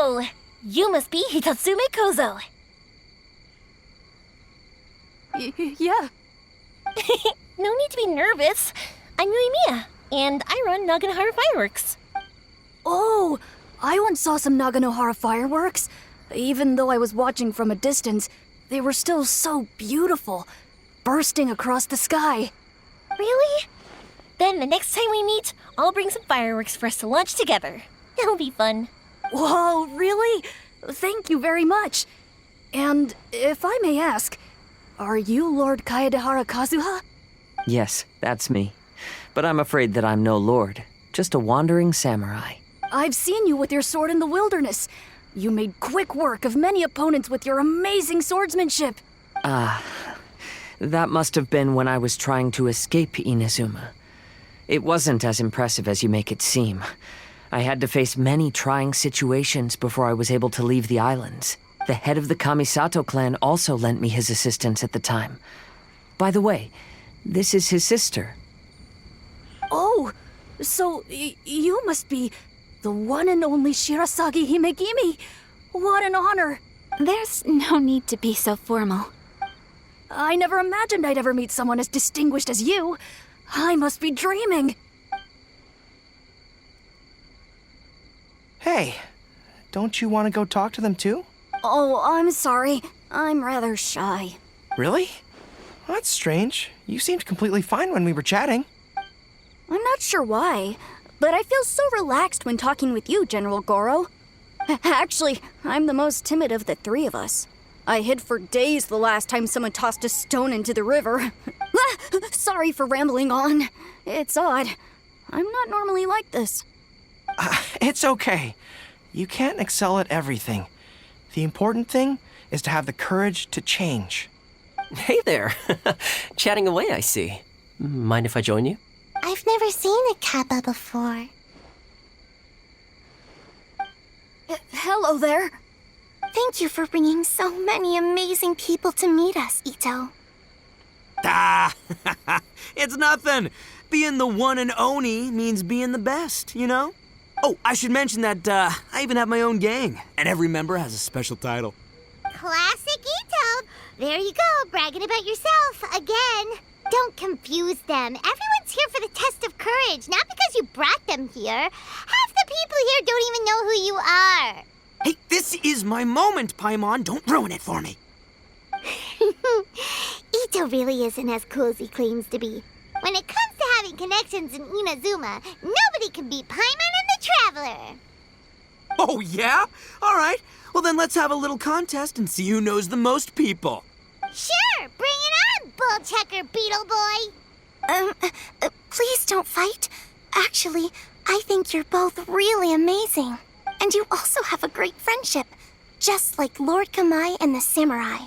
Oh, you must be Hitatsume Kozo. Yeah. No need to be nervous. I'm Yuimiya, and I run Naganohara Fireworks. Oh, I once saw some Naganohara fireworks. Even though I was watching from a distance, they were still so beautiful, bursting across the sky. Really? Then the next time we meet, I'll bring some fireworks for us to launch together. It'll be fun. Whoa, really? Thank you very much. And if I may ask, are you Lord Kaedehara Kazuha? Yes, that's me. But I'm afraid that I'm no lord, just a wandering samurai. I've seen you with your sword in the wilderness. You made quick work of many opponents with your amazing swordsmanship. That must have been when I was trying to escape Inazuma. It wasn't as impressive as you make it seem. I had to face many trying situations before I was able to leave the islands. The head of the Kamisato clan also lent me his assistance at the time. By the way, this is his sister. Oh, so you must be the one and only Shirasagi Himegimi. What an honor. There's no need to be so formal. I never imagined I'd ever meet someone as distinguished as you. I must be dreaming. Hey, don't you want to go talk to them too? Oh, I'm sorry. I'm rather shy. Really? Well, that's strange. You seemed completely fine when we were chatting. I'm not sure why, but I feel so relaxed when talking with you, General Goro. Actually, I'm the most timid of the three of us. I hid for days the last time someone tossed a stone into the river. Sorry for rambling on. It's odd. I'm not normally like this. It's okay. You can't excel at everything. The important thing is to have the courage to change. Hey there. Chatting away, I see. Mind if I join you? I've never seen a kappa before. Hello there. Thank you for bringing so many amazing people to meet us, Ito. Ah, it's nothing. Being the one and only means being the best, you know? Oh, I should mention that I even have my own gang, and every member has a special title. Classic Ito! There you go, bragging about yourself again. Don't confuse them. Everyone's here for the test of courage, not because you brought them here. Half the people here don't even know who you are. Hey, this is my moment, Paimon. Don't ruin it for me. Ito really isn't as cool as he claims to be. When it comes to having connections in Inazuma, nobody can beat Paimon and the Traveler. Oh, yeah? All right. Well, then let's have a little contest and see who knows the most people. Sure, bring it on, Bull Checker Beetle Boy. Please don't fight. Actually, I think you're both really amazing. And you also have a great friendship, just like Lord Kamai and the samurai.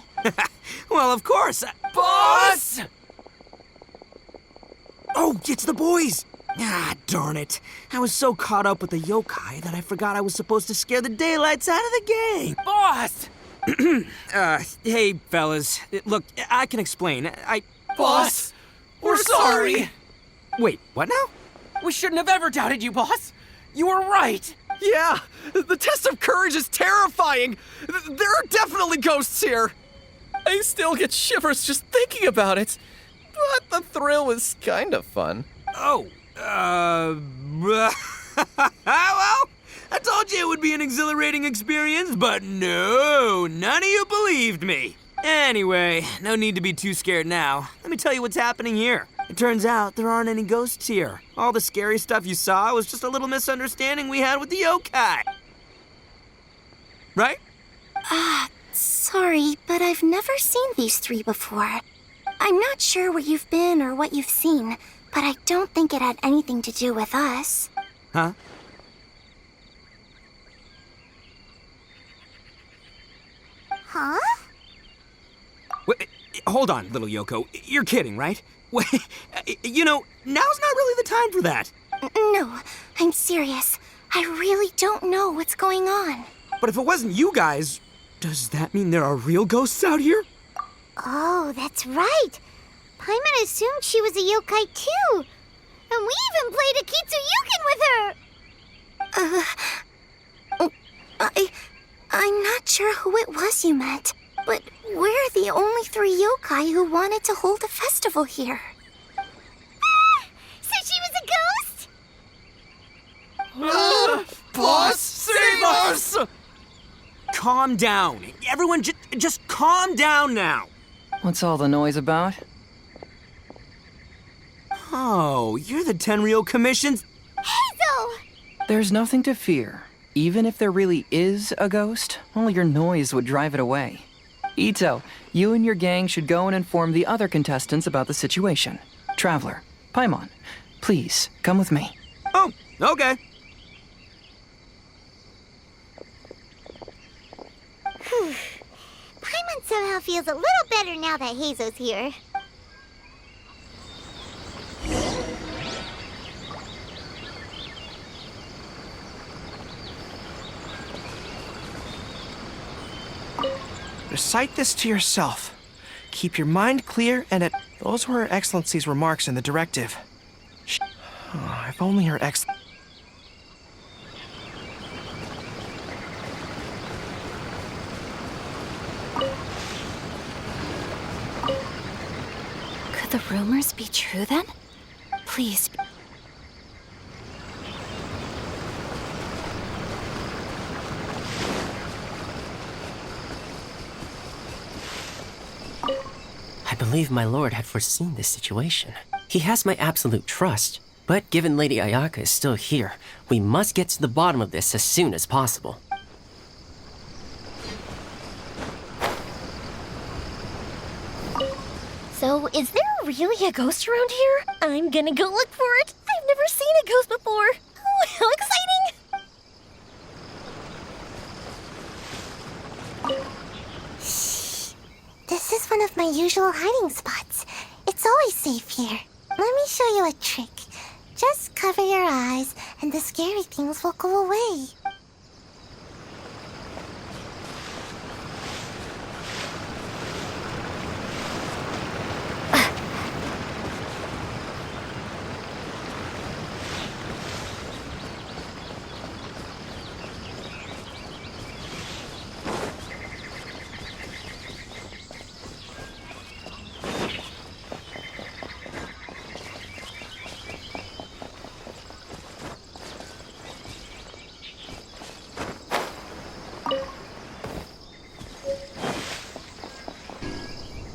Well, of course. Boss! Oh, it's the boys! Ah, darn it. I was so caught up with the yokai that I forgot I was supposed to scare the daylights out of the gang. Boss! Hey, fellas. Look, I can explain. Boss! We're sorry! Wait, what now? We shouldn't have ever doubted you, boss! You were right! Yeah, the test of courage is terrifying. There are definitely ghosts here. I still get shivers just thinking about it. But the thrill was kind of fun. Oh, well, I told you it would be an exhilarating experience, but no, none of you believed me. Anyway, no need to be too scared now. Let me tell you what's happening here. It turns out there aren't any ghosts here. All the scary stuff you saw was just a little misunderstanding we had with the yokai. Right? Sorry, but I've never seen these three before. I'm not sure where you've been or what you've seen, but I don't think it had anything to do with us. Huh? Huh? Wait, hold on, little Yoko. You're kidding, right? Wait, you know, now's not really the time for that. No, I'm serious. I really don't know what's going on. But if it wasn't you guys, does that mean there are real ghosts out here? Oh, that's right. Paimon assumed she was a yokai too. And we even played a Kitsuyukin with her. I'm not sure who it was you met, but we're the only 3 yokai who wanted to hold a festival here. So she was a ghost? Boss, save us! Calm down. Everyone, just calm down now. What's all the noise about? Oh, you're the Tenryou Commission's... Hazel! There's nothing to fear. Even if there really is a ghost, only your noise would drive it away. Ito, you and your gang should go and inform the other contestants about the situation. Traveler, Paimon, please, come with me. Oh, okay. Paimon somehow feels a little better now that Hazel's here. Recite this to yourself. Keep your mind clear and at... Those were Her Excellency's remarks in the directive. Oh, if only Her Ex... Could the rumors be true then? Please. I believe my lord had foreseen this situation. He has my absolute trust. But given Lady Ayaka is still here, we must get to the bottom of this as soon as possible. So, is there really a ghost around here? I'm gonna go look for it. I've never seen a ghost before. Oh, how exciting! This is one of my usual hiding spots. It's always safe here. Let me show you a trick. Just cover your eyes, and the scary things will go away.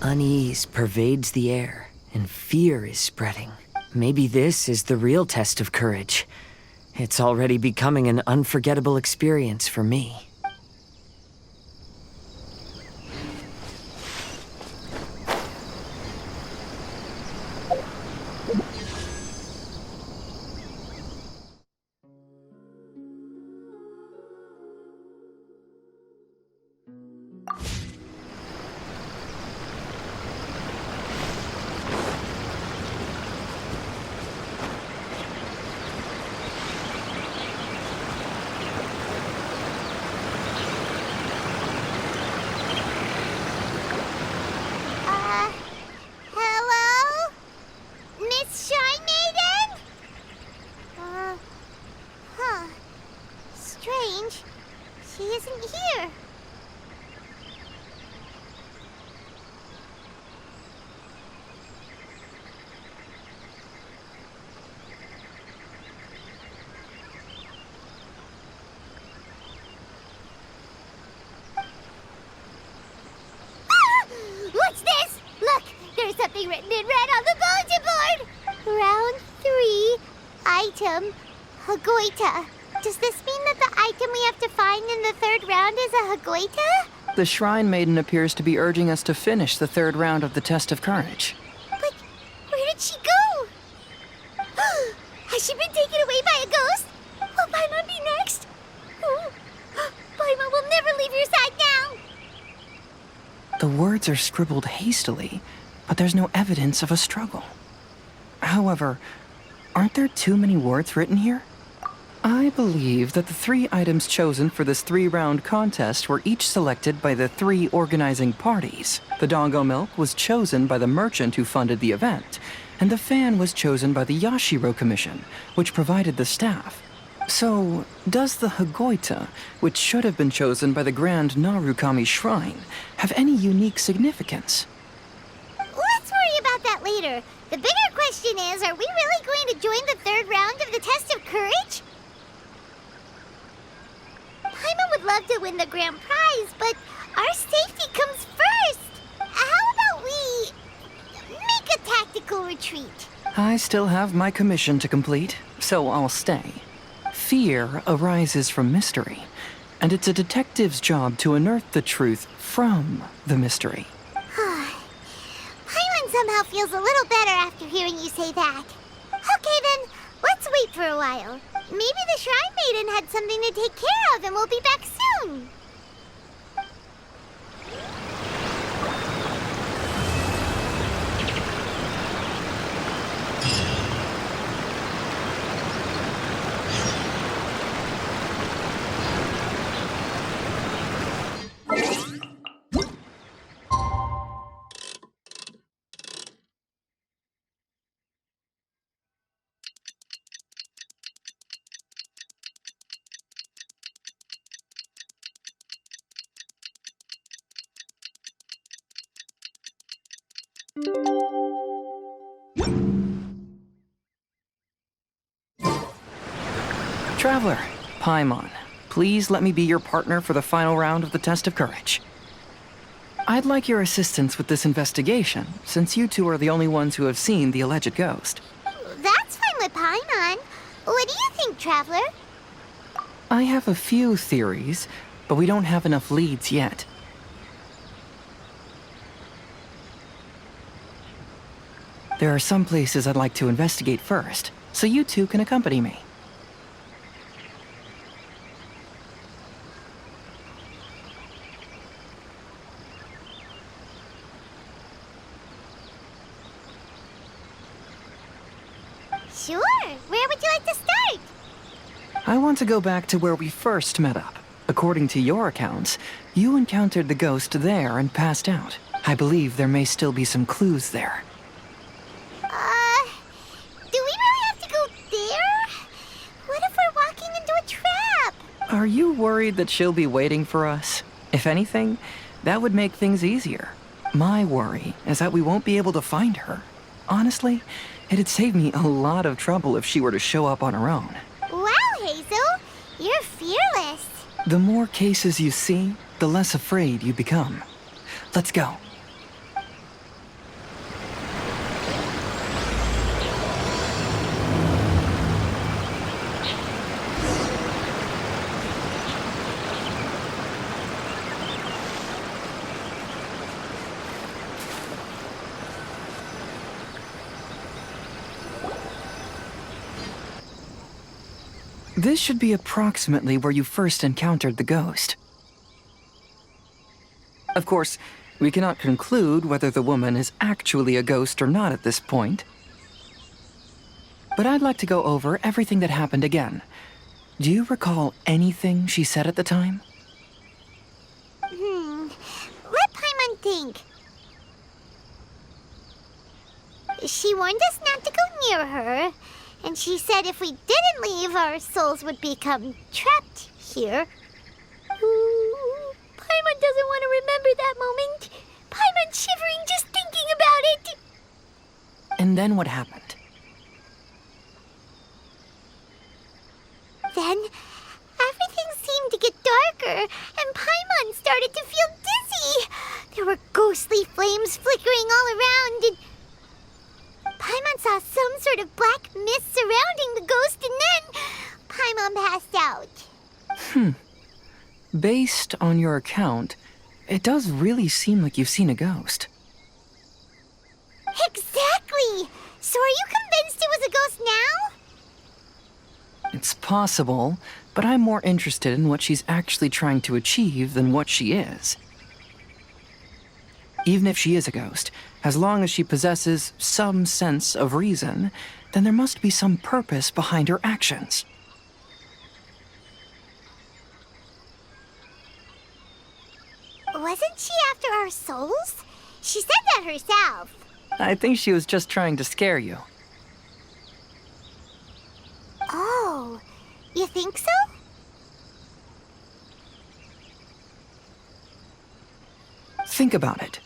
Unease pervades the air, and fear is spreading. Maybe this is the real test of courage. It's already becoming an unforgettable experience for me. Hello? Miss Shine Maiden? Strange. She isn't here. What's this? Look, there's something written in red on the bulletin board. Round 3, item, Hagoita. Does this mean that the item we have to find in the 3rd round is a Hagoita? The Shrine Maiden appears to be urging us to finish the 3rd round of the Test of Courage. But where did she go? Has she been taken away by a ghost? Will Paimon be next? Paimon will never leave your side now. The words are scribbled hastily, but there's no evidence of a struggle. However, aren't there too many words written here? I believe that the 3 items chosen for this 3-round contest were each selected by the 3 organizing parties. The Dongo Milk was chosen by the merchant who funded the event, and the fan was chosen by the Yashiro Commission, which provided the staff. So, does the Hagoita, which should have been chosen by the Grand Narukami Shrine, have any unique significance? Let's worry about that later. The bigger question is, are we really going to join the third round of the test of courage? Paimon would love to win the grand prize, but our safety comes first. How about we make a tactical retreat? I still have my commission to complete, so I'll stay. Fear arises from mystery, and it's a detective's job to unearth the truth from the mystery. Paimon somehow feels a little better after hearing you say that. Okay then, let's wait for a while. Maybe the Shrine Maiden had something to take care of and we'll be back soon. Traveler, Paimon, please let me be your partner for the final round of the test of courage. I'd like your assistance with this investigation, since you two are the only ones who have seen the alleged ghost. That's fine with Paimon. What do you think, Traveler? I have a few theories, but we don't have enough leads yet. There are some places I'd like to investigate first, so you two can accompany me. Sure. Where would you like to start? I want to go back to where we first met up. According to your accounts, you encountered the ghost there and passed out. I believe there may still be some clues there. Do we really have to go there? What if we're walking into a trap? Are you worried that she'll be waiting for us? If anything, that would make things easier. My worry is that we won't be able to find her. Honestly, it'd save me a lot of trouble if she were to show up on her own. Wow, Hazel. You're fearless. The more cases you see, the less afraid you become. Let's go. This should be approximately where you first encountered the ghost. Of course, we cannot conclude whether the woman is actually a ghost or not at this point. But I'd like to go over everything that happened again. Do you recall anything she said at the time? Let Paimon think. She warned us not to go near her, and she said if we didn't leave, our souls would become trapped here. Ooh, Paimon doesn't want to remember that moment. Paimon's shivering just thinking about it. And then what happened? Then, everything seemed to get darker, and Paimon started to feel dizzy. There were ghostly flames flickering all around, and Paimon saw some sort of black mist surrounding the ghost, and then Paimon passed out. Based on your account, it does really seem like you've seen a ghost. Exactly! So are you convinced it was a ghost now? It's possible, but I'm more interested in what she's actually trying to achieve than what she is. Even if she is a ghost, as long as she possesses some sense of reason, then there must be some purpose behind her actions. Wasn't she after our souls? She said that herself. I think she was just trying to scare you. Oh, You think so? Think about it.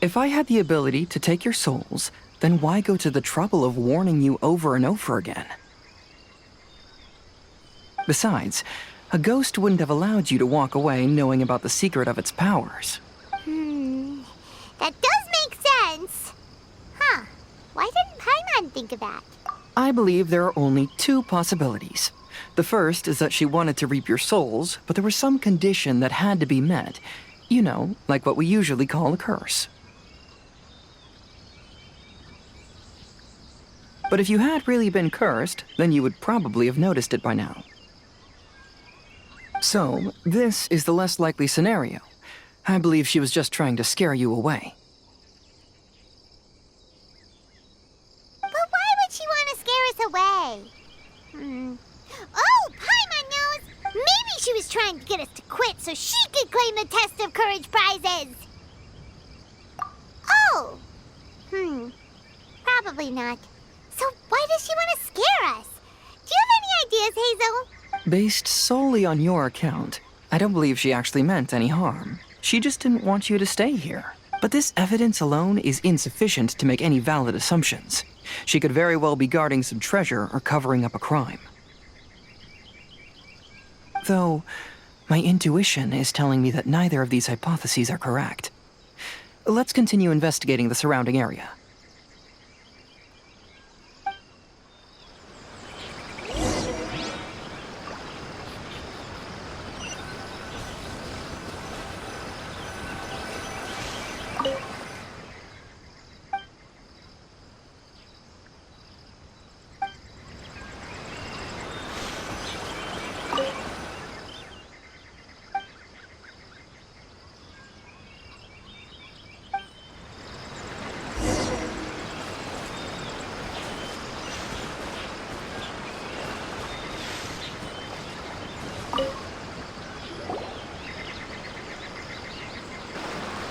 If I had the ability to take your souls, then why go to the trouble of warning you over and over again? Besides, a ghost wouldn't have allowed you to walk away knowing about the secret of its powers. That does make sense. Huh. Why didn't Paimon think of that? I believe there are only two possibilities. The first is that she wanted to reap your souls, but there was some condition that had to be met. You know, like what we usually call a curse. But if you had really been cursed, then you would probably have noticed it by now. So, this is the less likely scenario. I believe she was just trying to scare you away. But why would she want to scare us away? Oh, Paimon knows! Maybe she was trying to get us to quit so she could claim the Test of Courage prizes! Oh! Probably not. So why does she want to scare us? Do you have any ideas, Hazel? Based solely on your account, I don't believe she actually meant any harm. She just didn't want you to stay here. But this evidence alone is insufficient to make any valid assumptions. She could very well be guarding some treasure or covering up a crime. Though, my intuition is telling me that neither of these hypotheses are correct. Let's continue investigating the surrounding area.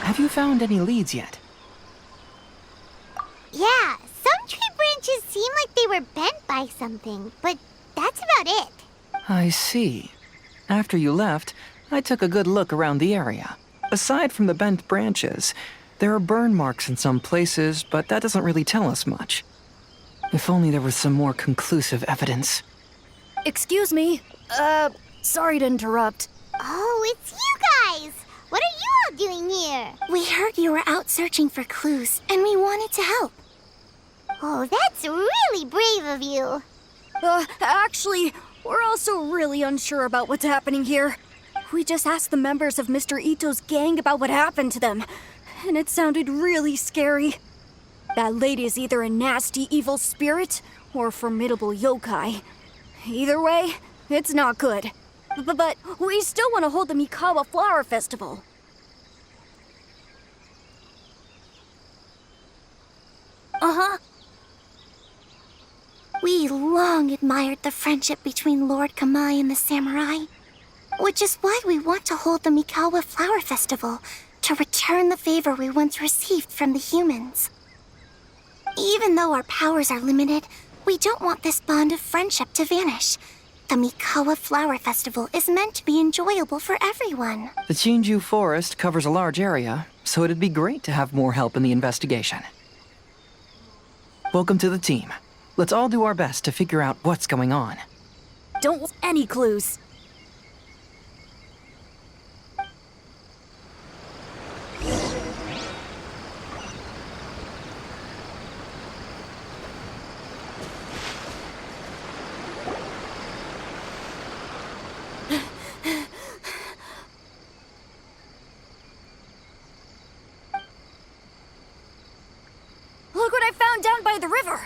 Have you found any leads yet? Yeah, some tree branches seem like they were bent by something, but that's about it. I see. After you left, I took a good look around the area. Aside from the bent branches, there are burn marks in some places, but that doesn't really tell us much. If only there was some more conclusive evidence. Excuse me. Sorry to interrupt. Oh, it's you guys! What are you all doing here? We heard you were out searching for clues, and we wanted to help. Oh, that's really brave of you. Actually, we're also really unsure about what's happening here. We just asked the members of Mr. Ito's gang about what happened to them, and it sounded really scary. That lady is either a nasty, evil spirit or a formidable yokai. Either way, it's not good. But we still want to hold the Mikawa Flower Festival. Uh-huh. We long admired the friendship between Lord Kamai and the samurai, which is why we want to hold the Mikawa Flower Festival to return the favor we once received from the humans. Even though our powers are limited, we don't want this bond of friendship to vanish. The Mikawa Flower Festival is meant to be enjoyable for everyone. The Chinju Forest covers a large area, so it'd be great to have more help in the investigation. Welcome to the team. Let's all do our best to figure out what's going on. Don't want any clues. Look what I found down by the river!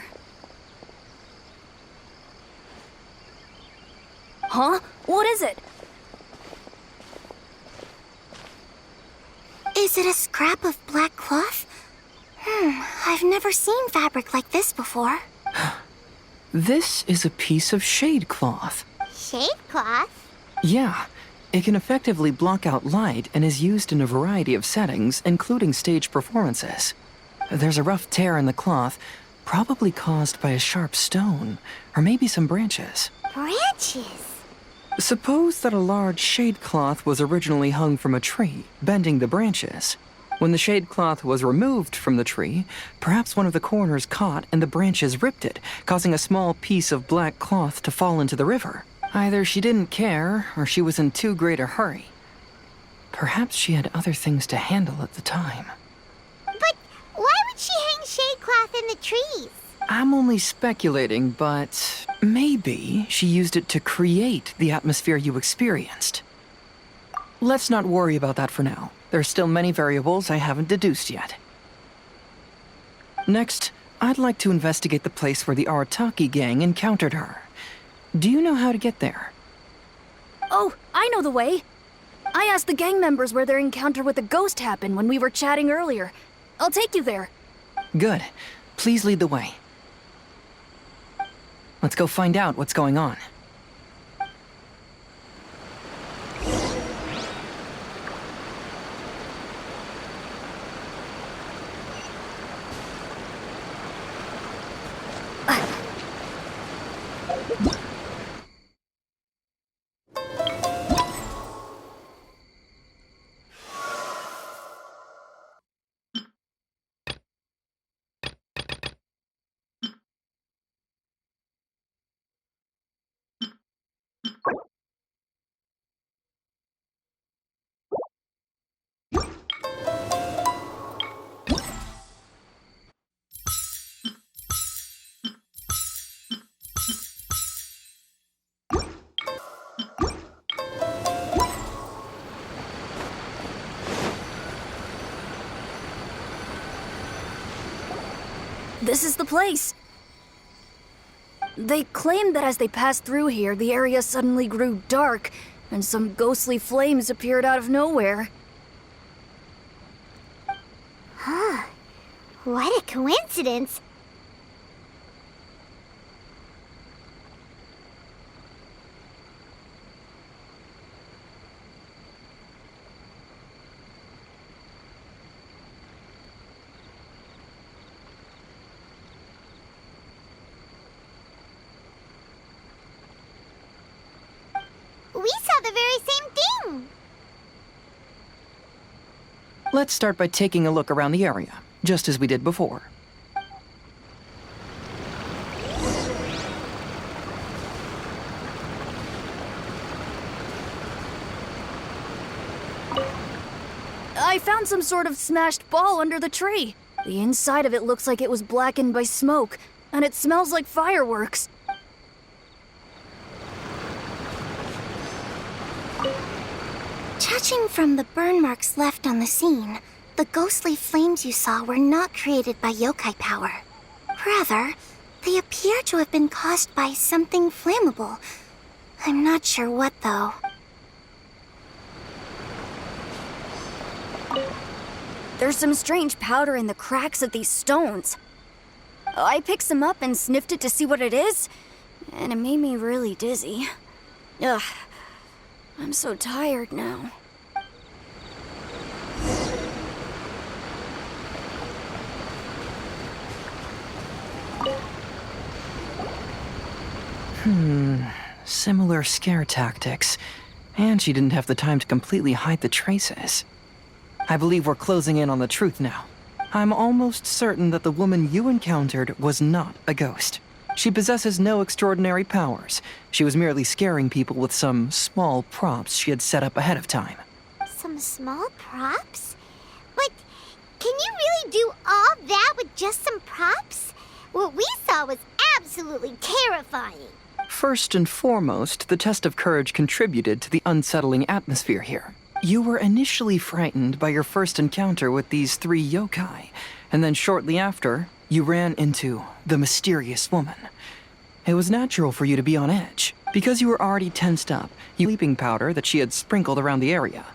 Huh? What is it? Is it a scrap of black cloth? I've never seen fabric like this before. This is a piece of shade cloth. Shade cloth? Yeah, it can effectively block out light and is used in a variety of settings, including stage performances. There's a rough tear in the cloth, probably caused by a sharp stone, or maybe some branches. Branches? Suppose that a large shade cloth was originally hung from a tree, bending the branches. When the shade cloth was removed from the tree, perhaps one of the corners caught and the branches ripped it, causing a small piece of black cloth to fall into the river. Either she didn't care, or she was in too great a hurry. Perhaps she had other things to handle at the time. But why would she hang shade cloth in the trees? I'm only speculating, but maybe she used it to create the atmosphere you experienced. Let's not worry about that for now. There's still many variables I haven't deduced yet. Next, I'd like to investigate the place where the Arataki gang encountered her. Do you know how to get there? Oh, I know the way. I asked the gang members where their encounter with the ghost happened when we were chatting earlier. I'll take you there. Good. Please lead the way. Let's go find out what's going on. This is the place. They claimed that as they passed through here, the area suddenly grew dark, and some ghostly flames appeared out of nowhere. What a coincidence. We saw the very same thing. Let's start by taking a look around the area, just as we did before. I found some sort of smashed ball under the tree. The inside of it looks like it was blackened by smoke, and it smells like fireworks. Judging from the burn marks left on the scene, the ghostly flames you saw were not created by yokai power. Rather, they appear to have been caused by something flammable. I'm not sure what, though. There's some strange powder in the cracks of these stones. I picked some up and sniffed it to see what it is, and it made me really dizzy. Ugh, I'm so tired now. Similar scare tactics. And she didn't have the time to completely hide the traces. I believe we're closing in on the truth now. I'm almost certain that the woman you encountered was not a ghost. She possesses no extraordinary powers. She was merely scaring people with some small props she had set up ahead of time. Some small props? But can you really do all that with just some props? What we saw was absolutely terrifying. First and foremost, the test of courage contributed to the unsettling atmosphere here. You were initially frightened by your first encounter with these three yokai, and then shortly after, you ran into the mysterious woman. It was natural for you to be on edge, because you were already tensed up, sleeping powder that she had sprinkled around the area.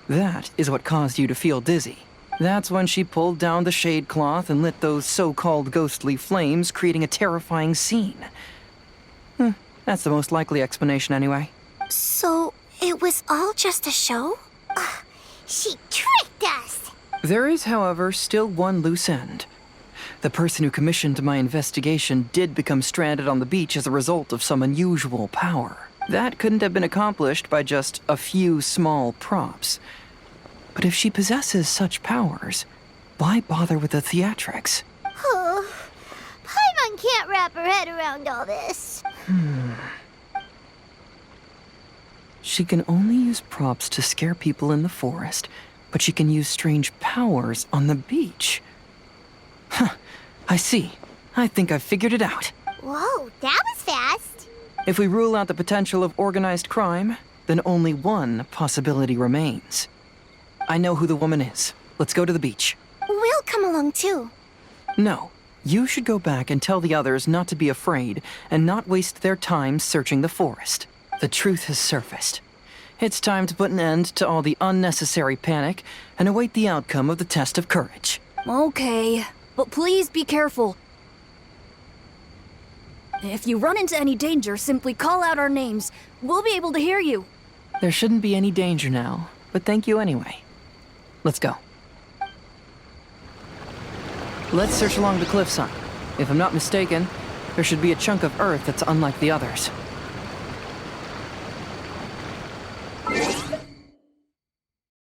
That is what caused you to feel dizzy. That's when she pulled down the shade cloth and lit those so-called ghostly flames, creating a terrifying scene. That's the most likely explanation anyway. So, it was all just a show? She tricked us. There is, however, still one loose end. The person who commissioned my investigation did become stranded on the beach as a result of some unusual power. That couldn't have been accomplished by just a few small props. But if she possesses such powers, why bother with the theatrics? Paimon can't wrap her head around all this. She can only use props to scare people in the forest, but she can use strange powers on the beach. Huh, I see. I think I've figured it out. Whoa, that was fast. If we rule out the potential of organized crime, then only one possibility remains. I know who the woman is. Let's go to the beach. We'll come along too. No, you should go back and tell the others not to be afraid and not waste their time searching the forest. The truth has surfaced. It's time to put an end to all the unnecessary panic and await the outcome of the test of courage. Okay, but please be careful. If you run into any danger, simply call out our names. We'll be able to hear you. There shouldn't be any danger now, but thank you anyway. Let's go. Let's search along the cliffside. If I'm not mistaken, there should be a chunk of earth that's unlike the others.